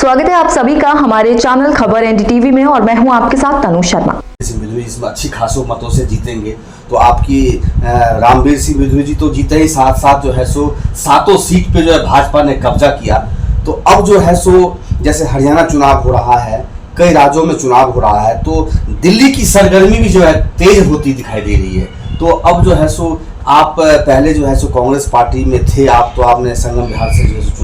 स्वागत है आप सभी का हमारे चैनल खबर एनडीटीवी में और मैं हूं आपके साथ तनु शर्मा। इसमें अच्छी खासों मतों से जीतेंगे तो आपकी रामवीर सिंह बिधुई जी तो जीते ही, साथ साथ जो है सो सातों सीट पे जो है भाजपा ने कब्जा किया। तो अब जो है सो जैसे हरियाणा चुनाव हो रहा है, कई राज्यों में चुनाव हो रहा है, तो दिल्ली की सरगर्मी भी जो है तेज होती दिखाई दे रही है। तो अब जो है सो आप पहले जो है सो कांग्रेस पार्टी में थे, आप तो आपने संगम बिहार से जो है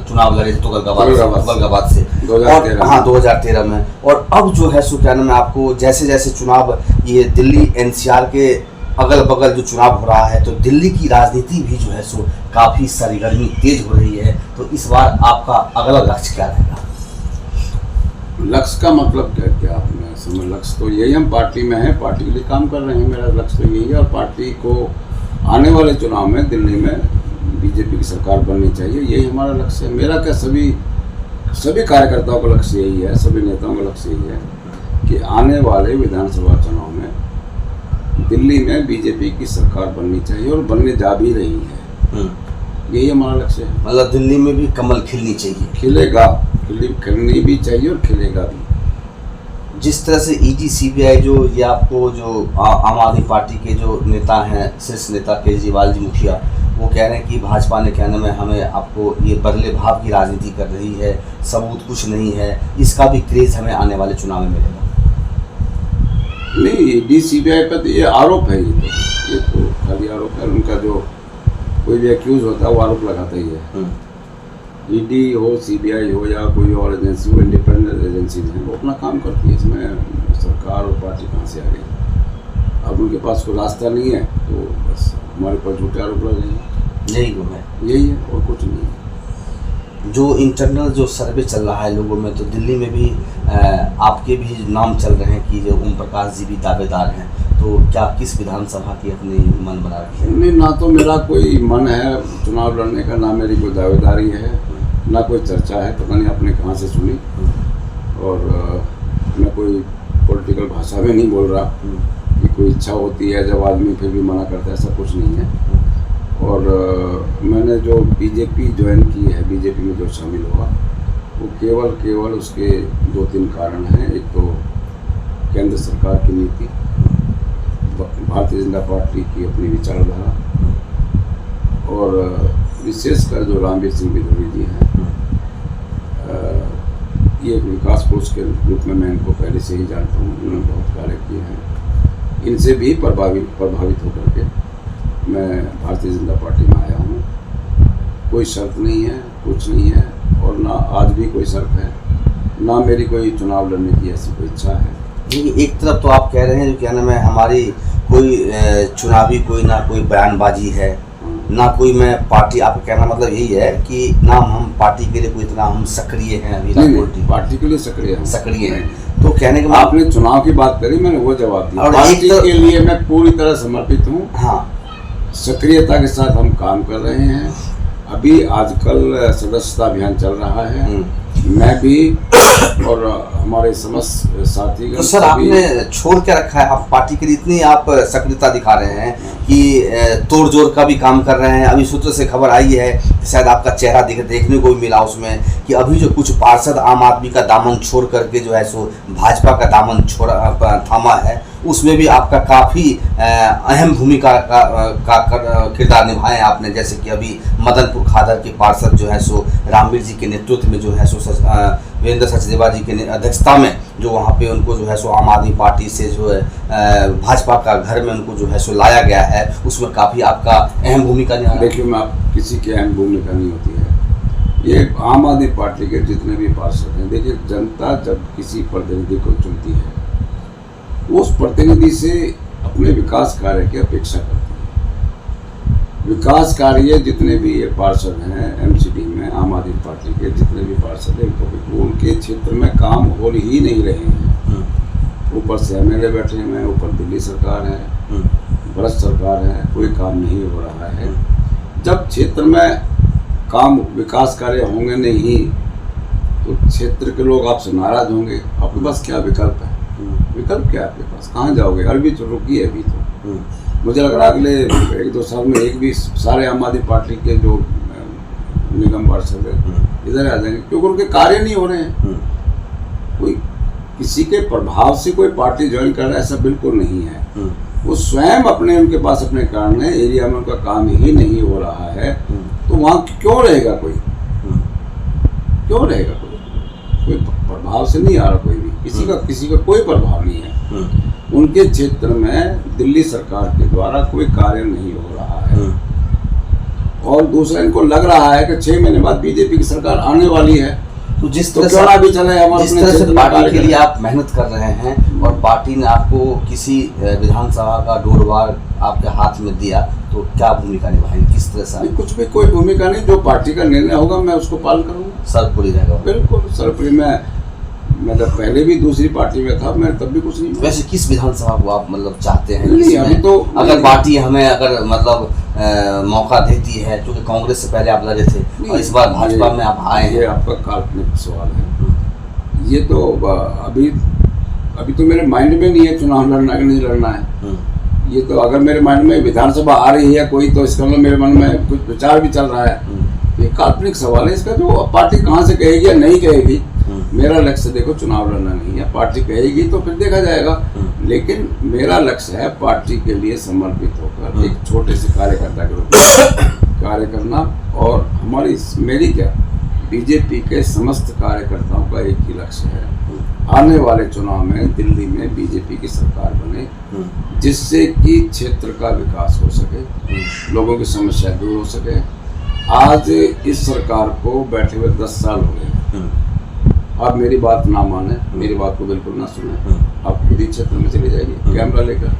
चुनाव लड़े थे तुगलकाबाद से 2013 में। और अब जो है सो क्या नाम है, आपको जैसे जैसे चुनाव ये दिल्ली एनसीआर के अगल बगल जो चुनाव हो रहा है, तो दिल्ली की राजनीति भी जो है सो काफ़ी सरगर्मी तेज हो रही है। तो इस बार आपका अगला लक्ष्य क्या रहेगा? लक्ष्य का मतलब क्या आपने समझ? लक्ष्य तो यही, हम पार्टी में हैं, पार्टी के लिए काम कर रहे हैं। मेरा लक्ष्य तो यही है, और पार्टी को आने वाले चुनाव में दिल्ली में बीजेपी की सरकार बननी चाहिए, यही हमारा लक्ष्य है। मेरा क्या, सभी कार्यकर्ताओं का लक्ष्य यही है, सभी नेताओं का लक्ष्य यही है कि आने वाले विधानसभा चुनाव में दिल्ली में बीजेपी की सरकार बननी चाहिए, और बनने जा भी रही है। यही हमारा लक्ष्य है। मतलब दिल्ली में भी कमल खिलनी चाहिए। खिलेगा, खिलनी भी चाहिए और खिलेगा भी। जिस तरह से ईडी सीबीआई जो ये आपको जो आम आदमी पार्टी के जो नेता हैं, शीर्ष नेता केजरीवाल जी मुखिया, वो कह रहे हैं कि भाजपा ने क्या नाम है हमें आपको ये बदले भाव की राजनीति कर रही है, सबूत कुछ नहीं है, इसका भी क्रेज हमें आने वाले चुनाव में मिलेगा। नहीं, ईडी सीबीआई पर तो ये आरोप है, ये तो खाली आरोप है। उनका जो कोई भी एक्यूज होता है वो आरोप लगाता ही है। ईडी हो, सीबीआई हो या कोई और एजेंसी हो, इंडिपेंडेंट एजेंसीज हैं, वो अपना काम करती है। इसमें सरकार और पार्टी कहाँ से आ गई? अब उनके पास कोई रास्ता नहीं है तो बस हमारे पर झूठे आरोप लगाएंगे। यही है और कुछ नहीं है। जो इंटरनल जो सर्वे चल रहा है लोगों में, तो दिल्ली में भी आपके भी नाम चल रहे हैं कि जो ओम प्रकाश जी भी दावेदार हैं, तो क्या किस विधानसभा की अपनी मन बना रही है? नहीं, ना तो मेरा कोई मन है चुनाव लड़ने का, ना मेरी कोई दावेदारी है, ना कोई चर्चा है। पता नहीं आपने कहाँ से सुनी। और मैं कोई पॉलिटिकल भाषा में नहीं बोल रहा कि कोई इच्छा होती है जब आदमी फिर भी मना करता है, ऐसा कुछ नहीं है। और मैंने जो बीजेपी ज्वाइन की है, बीजेपी में जो शामिल हुआ, वो केवल उसके 2-3 कारण हैं। एक तो केंद्र सरकार की नीति, भारतीय जनता पार्टी की अपनी विचारधारा, और विशेषकर जो रामवीर सिंह बिधुई जी हैं, ये एक विकास पुरुष के रूप में मैं इनको पहले से ही जानता हूँ। उन्होंने बहुत कार्य किए हैं। इनसे भी प्रभावित होकर के मैं भारतीय जनता पार्टी में आया हूँ। कोई शर्त नहीं है, कुछ नहीं है, और ना आज भी कोई शर्त है, ना मेरी कोई चुनाव लड़ने की ऐसी कोई इच्छा है। एक तरफ तो आप कह रहे हैं जो क्या नाम है हमारी कोई चुनावी कोई ना कोई बयानबाजी है, ना कोई मैं पार्टी, आपका कहना मतलब यही है कि ना हम पार्टी के लिए कोई इतना हम सक्रिय हैं अभी? नहीं, पार्टी के लिए सक्रिय हैं। तो कहने के आपने चुनाव की बात करी, मैंने वो जवाब दिया। पार्टी के लिए मैं पूरी तरह समर्पित हूँ। हाँ, सक्रियता के साथ हम काम कर रहे हैं। अभी आजकल सदस्यता अभियान चल रहा है, मैं भी और हमारे समस्त साथी। तो सर आपने छोड़ के रखा है, आप पार्टी के लिए इतनी आप सक्रियता दिखा रहे हैं कि तोड़ जोड़ का भी काम कर रहे हैं। अभी सूत्र से खबर आई है, शायद आपका चेहरा देखने को भी मिला उसमें, कि अभी जो कुछ पार्षद आम आदमी का दामन छोड़ करके जो है सो भाजपा का दामन थामा है, उसमें भी आपका काफ़ी अहम भूमिका का किरदार निभाए आपने। जैसे कि अभी मदनपुर खादर के पार्षद जो है सो रामवीर जी के नेतृत्व में जो है सो वीरेंद्र सचदेवा जी के अध्यक्षता में जो वहाँ पे उनको जो है सो आम आदमी पार्टी से जो है भाजपा का घर में उनको जो है सो लाया गया है, उसमें काफ़ी आपका अहम भूमिका निभाया। देखिए, मैं आप किसी की अहम भूमिका नहीं होती है। ये आम आदमी पार्टी के जितने भी पार्षद हैं, देखिए जनता जब किसी प्रतिनिधि को चुनती है, उस प्रतिनिधि से अपने विकास कार्य की अपेक्षा करती है। विकास कार्य जितने भी ये पार्षद हैं एमसीडी में, आम आदमी पार्टी के जितने भी पार्षद हैं, तो उनके क्षेत्र में काम हो ही नहीं रहे हैं। ऊपर से एमएलए बैठे हुए हैं, ऊपर दिल्ली सरकार है, भ्रष्ट सरकार है, कोई काम नहीं हो रहा है। जब क्षेत्र में काम विकास कार्य होंगे नहीं तो क्षेत्र के लोग आपसे नाराज होंगे। आपके पास क्या विकल्प है? विकल्प क्या है आपके पास? कहाँ जाओगे? अभी तो रुकी है। अभी तो मुझे लग रहा है अगले 1-2 साल में एक भी सारे आम आदमी पार्टी के जो निगम पार्षद इधर आ जाएंगे, क्योंकि उनके कार्य नहीं हो रहे हैं। कोई किसी के प्रभाव से कोई पार्टी ज्वाइन कर रहा है ऐसा बिल्कुल नहीं है। वो स्वयं अपने उनके पास अपने कारण है, एरिया में उनका काम ही नहीं हो रहा है, तो वहाँ क्यों रहेगा कोई, क्यों रहेगा कोई प्रभाव से नहीं आ रहा कोई भी, किसी का कोई प्रभाव नहीं है। उनके क्षेत्र में दिल्ली सरकार के द्वारा कोई कार्य नहीं हो रहा है। और दूसरा, इनको लग रहा है कि 6 महीने बाद बीजेपी की सरकार आने वाली है, तो जिस तो तरह क्यों ना भी चले हम जिस अपने तरह से क्षेत्र में पार्टी कार्य के लिए करें। आप मेहनत कर रहे हैं और पार्टी ने आपको किसी विधानसभा का डोरवार आपके हाथ में दिया, तो क्या भूमिका निभाएंगे, किस तरह से? कुछ भी कोई भूमिका नहीं, जो पार्टी का निर्णय होगा मैं उसको पालन करूंगा। सरपुरी रहेगा बिल्कुल सरपुरी। मैं जब पहले भी दूसरी पार्टी में था, मैं तब भी कुछ नहीं। वैसे किस विधानसभा को आप मतलब चाहते हैं? नहीं, अभी तो अगर पार्टी हमें अगर मतलब मौका देती है, क्योंकि कांग्रेस से पहले आप लड़े थे और इस बार भाजपा में आप आए हैं। ये आपका काल्पनिक सवाल है। ये तो अभी तो मेरे माइंड में नहीं है चुनाव लड़ना कि नहीं लड़ना है। ये तो अगर मेरे माइंड में विधानसभा आ रही है कोई, तो इसका मतलब मेरे मन में कुछ विचार भी चल रहा है। ये काल्पनिक सवाल है इसका, जो पार्टी कहाँ से कहेगी या नहीं कहेगी। मेरा लक्ष्य देखो चुनाव लड़ना नहीं है, पार्टी कहेगी तो फिर देखा जाएगा। लेकिन मेरा लक्ष्य है पार्टी के लिए समर्पित होकर एक छोटे से कार्यकर्ता के रूप में कार्य करना। और मेरी क्या, बीजेपी के समस्त कार्यकर्ताओं का एक ही लक्ष्य है, आने वाले चुनाव में दिल्ली में बीजेपी की सरकार बने, जिससे कि क्षेत्र का विकास हो सके, लोगों की समस्या दूर हो सके। आज इस सरकार को बैठे हुए 10 साल हो गए। आप मेरी बात ना माने, मेरी बात को बिल्कुल ना सुने, आप खुद ही क्षेत्र में चले जाइए कैमरा लेकर,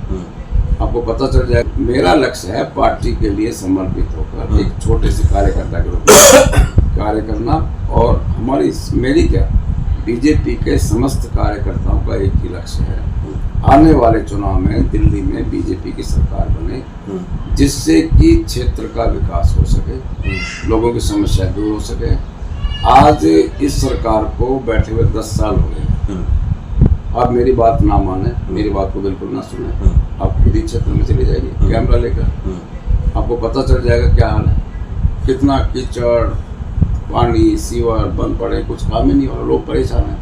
आपको पता चल जाए। मेरा लक्ष्य है पार्टी के लिए समर्पित होकर एक छोटे से कार्यकर्ता के रूप में कार्य करना। और मेरी क्या, बीजेपी के समस्त कार्यकर्ताओं का एक ही लक्ष्य है, आने वाले चुनाव में दिल्ली में बीजेपी की सरकार बने, जिससे कि क्षेत्र का विकास हो सके, लोगों की समस्या दूर हो सके। आज इस सरकार को बैठे हुए 10 साल हो गए। आप मेरी बात ना माने, मेरी बात को बिल्कुल ना सुने, आप खुद ही क्षेत्र में चले जाइए कैमरा लेकर, आपको पता चल जाएगा क्या हाल है। कितना कीचड़, पानी, सीवर बंद पड़े, कुछ काम ही नहीं हो रहा, लोग परेशान हैं।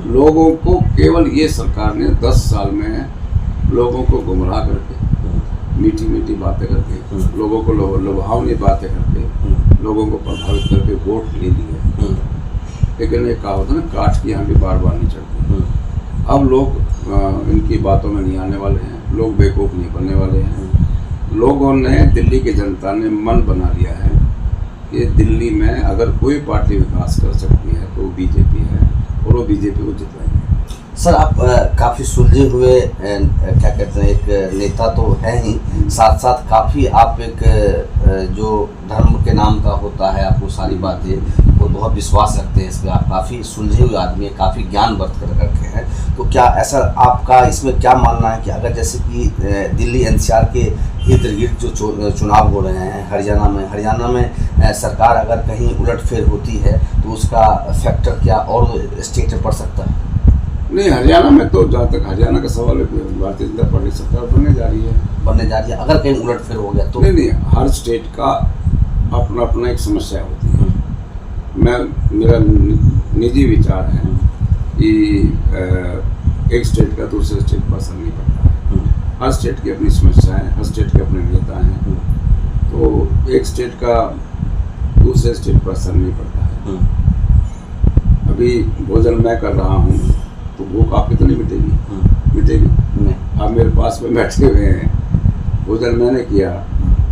लोगों को केवल ये सरकार ने 10 साल में लोगों को गुमराह करके, मीठी मीठी बातें करके, लोगों को लुभावनी बातें करके, लोगों को प्रभावित करके वोट ले लिए। लेकिन एक कहा होता है ना, काठ की आंधी बार बार नहीं चढ़ती। अब लोग इनकी बातों में नहीं आने वाले हैं, लोग बेवकूफ़ नहीं बनने वाले हैं। लोगों ने, दिल्ली की जनता ने मन बना लिया है कि दिल्ली में अगर कोई पार्टी विकास कर सकती है तो बीजेपी है, और वो बीजेपी को जितवाएंगे। सर, आप काफ़ी सुलझे हुए क्या कहते हैं एक नेता तो है ही, साथ साथ काफ़ी आप एक जो धर्म के नाम का होता है, आपको सारी बातें वो बहुत विश्वास रखते हैं इस पर, आप काफ़ी सुलझे हुए आदमी हैं, काफ़ी ज्ञान बरत कर रखे हैं। तो क्या ऐसा आपका इसमें क्या मानना है कि अगर जैसे कि दिल्ली NCR के इर्द गिर्द जो चुनाव हो रहे हैं हरियाणा में सरकार अगर कहीं उलटफेर होती है तो उसका फैक्टर क्या और स्टेट में पड़ सकता है? नहीं, हरियाणा में तो जहाँ तक हरियाणा का सवाल है, भारतीय जनता पार्टी सरकार बनने जा रही है। अगर कहीं उलटफेर हो गया तो? नहीं, हर स्टेट का अपना अपना एक समस्या होती है। मेरा निजी विचार है कि एक स्टेट का दूसरे स्टेट पर असर नहीं पड़ता है। हर स्टेट की अपनी समस्या है, हर स्टेट के अपने नेता हैं, तो एक स्टेट का दूसरे स्टेट पर असर नहीं पड़ता है। अभी भोजन मैं कर रहा हूँ तो भूख आपकी तो नहीं मिटेगी नहीं। आप मेरे पास में बैठे हुए हैं, भोजन मैंने किया,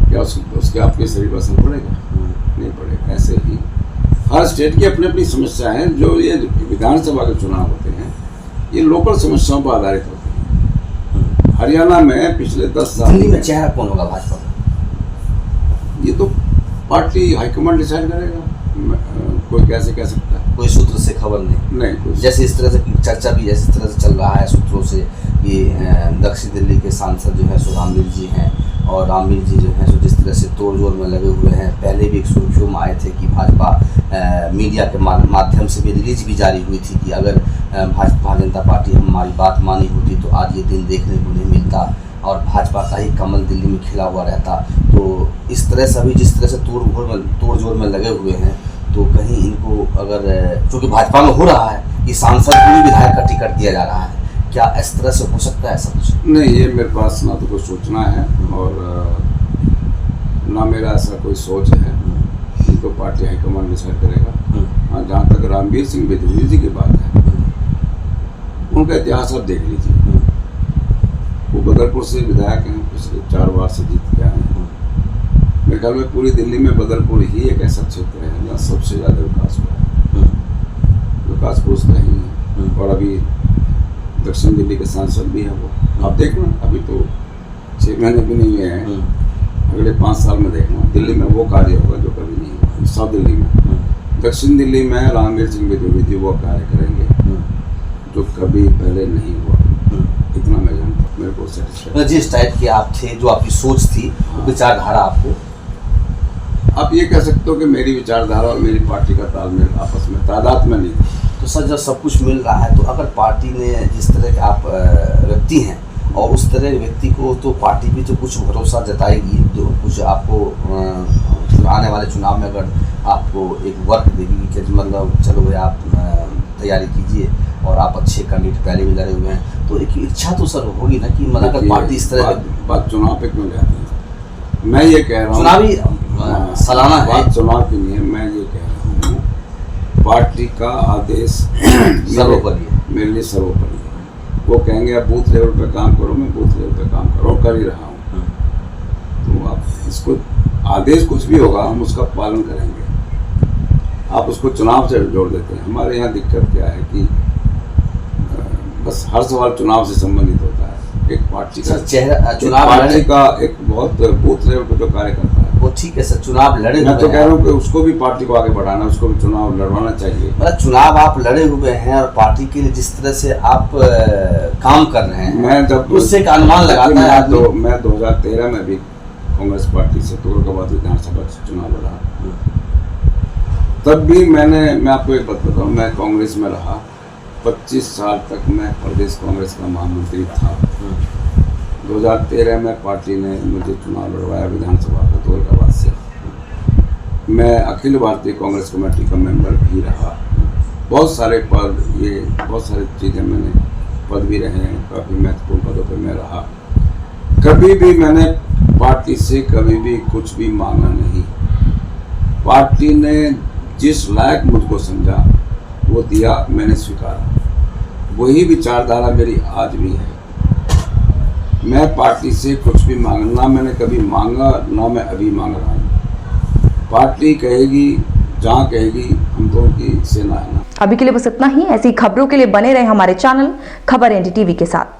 क्या उसके आपके शरीर पर असर पड़ेगा? नहीं पड़ेगा। ऐसे ही हर स्टेट की अपनी अपनी समस्या है। जो ये विधानसभा के चुनाव होते हैं ये लोकल समस्याओं पर आधारित होते हैं। हरियाणा में पिछले 10 साल दिल्ली में चेहरा कौन होगा भाजपा का? ये तो पार्टी हाईकमांड डिसाइड करेगा, कोई कैसे कह सकता है, कोई सूत्र से खबर नहीं। जैसे इस तरह से चर्चा भी इस तरह से चल रहा है सूत्रों से कि दक्षिण दिल्ली के सांसद जो है सो रामवीर जी हैं, और रामवीर जी जो है सो जिस तरह से तोड़ जोड़ में लगे हुए हैं। पहले भी एक सुर्खियों में आए थे कि भाजपा मीडिया के माध्यम से भी रिलीज भी जारी हुई थी कि अगर भारतीय जनता पार्टी हमारी बात मानी होती तो आज ये दिन देखने को नहीं मिलता। और भाजपा का ही कमल दिल्ली में खिला हुआ रहता, तो इस तरह से अभी जिस तरह से तोड़ जोड़ में लगे हुए हैं, तो कहीं इनको अगर क्योंकि भाजपा में हो रहा है कि सांसद को भी विधायक का टिकट दिया जा रहा है, क्या इस तरह से हो सकता है ऐसा कुछ? नहीं, ये मेरे पास ना तो कोई सूचना है और ना मेरा ऐसा कोई सोच है। ये तो पार्टी हाईकमान डिसाइड करेगा। हाँ, जहाँ तक रामवीर सिंह बिधूरी जी की बात है, उनका इतिहास आप देख लीजिए। वो बदरपुर से विधायक हैं, पिछले 4 बार से जीत के आए हैं। मेरे ख्याल में पूरी दिल्ली में बदरपुर ही एक ऐसा क्षेत्र है जहाँ सबसे ज़्यादा विकास हुआ है। विकास कोष कहीं है और अभी दक्षिण दिल्ली के सांसद भी हैं वो। आप देखना, अभी तो 6 महीने भी नहीं हुए हैं, अगले 5 साल में देखना दिल्ली में वो कार्य होगा जो कभी नहीं हुआ। साउथ दिल्ली में, दक्षिण दिल्ली में रामवीर सिंह बिधूरी जी वो कार्य करेंगे जो कभी पहले नहीं हुआ। इतना मैं जानता हूँ, मेरे को सेटिस्फाइड। जिस टाइप के आप थे, जो आपकी सोच थी, वो विचारधारा आपको, आप ये कह सकते हो कि मेरी विचारधारा और मेरी पार्टी का तालमेल आपस में तादाद में नहीं था। तो सर जब सब कुछ मिल रहा है, तो अगर पार्टी ने जिस तरह के आप व्यक्ति हैं और उस तरह के व्यक्ति को, तो पार्टी भी तो कुछ भरोसा जताएगी, जो कुछ आपको आने वाले चुनाव में अगर आपको एक वर्क देगी कि मतलब चलो भाई आप तैयारी कीजिए और आप अच्छे कैंडिडेट पहले भी लड़े हुए हैं, तो एक इच्छा तो सर होगी ना कि मतलब अगर पार्टी इस तरह बात चुनाव पे क्यों जाती है? मैं ये कह रहा हूँ, चुनावी सालाना है, बात चुनाव की नहीं है। मैं ये कह रहा हूँ, पार्टी का आदेश सर्वोपरि है, मेरे लिए सर्वोपरि है। वो कहेंगे आप बूथ लेवल पे काम करो, मैं बूथ लेवल पे काम करो, कर ही रहा हूँ। तो आप इसको आदेश कुछ भी होगा, हम उसका पालन करेंगे। आप उसको चुनाव से जोड़ देते हैं। हमारे यहाँ दिक्कत क्या है कि बस हर सवाल चुनाव से संबंधित होता है। एक पार्टी का चेहरा चुनाव पार्टी का एक बहुत बूथ लेवल पर जो कार्य करता है, वो ठीक है सर, चुनाव लड़े मैं हुए तो कह हैं। रहा हूँ कि उसको भी पार्टी को आगे बढ़ाना, उसको भी चुनाव लड़वाना चाहिए। मतलब चुनाव आप लड़े हुए हैं और पार्टी के लिए जिस तरह से आप काम कर रहे हैं, मैं जब उससे एक अनुमान लगाता है आदमी। तो मैं 2013 में भी कांग्रेस पार्टी से तुगलकाबाद विधानसभा चुनाव लड़ा, तब भी मैं आपको एक बात बताऊँ, मैं कांग्रेस में रहा 25 साल तक। मैं प्रदेश कांग्रेस का महामंत्री था। 2013 में पार्टी ने मुझे चुनाव लड़वाया विधानसभा का तुगलकाबाद से। मैं अखिल भारतीय कांग्रेस कमेटी का मेंबर भी रहा। बहुत सारे पद, ये बहुत सारी चीज़ें मैंने पद भी रहे हैं, काफ़ी महत्वपूर्ण पदों पर मैं रहा। कभी भी मैंने पार्टी से कभी भी कुछ भी मांगा नहीं। पार्टी ने जिस लायक मुझको समझा वो दिया, मैंने स्वीकारा। वही विचारधारा मेरी आज भी है। मैं पार्टी से कुछ भी मांगना, मैंने कभी मांगा ना मैं अभी मांग रहा हूँ। पार्टी कहेगी, जहाँ कहेगी, हम तो उनकी सेना है ना। अभी के लिए बस इतना ही। ऐसी खबरों के लिए बने रहे हमारे चैनल खबर एनडीटीवी के साथ।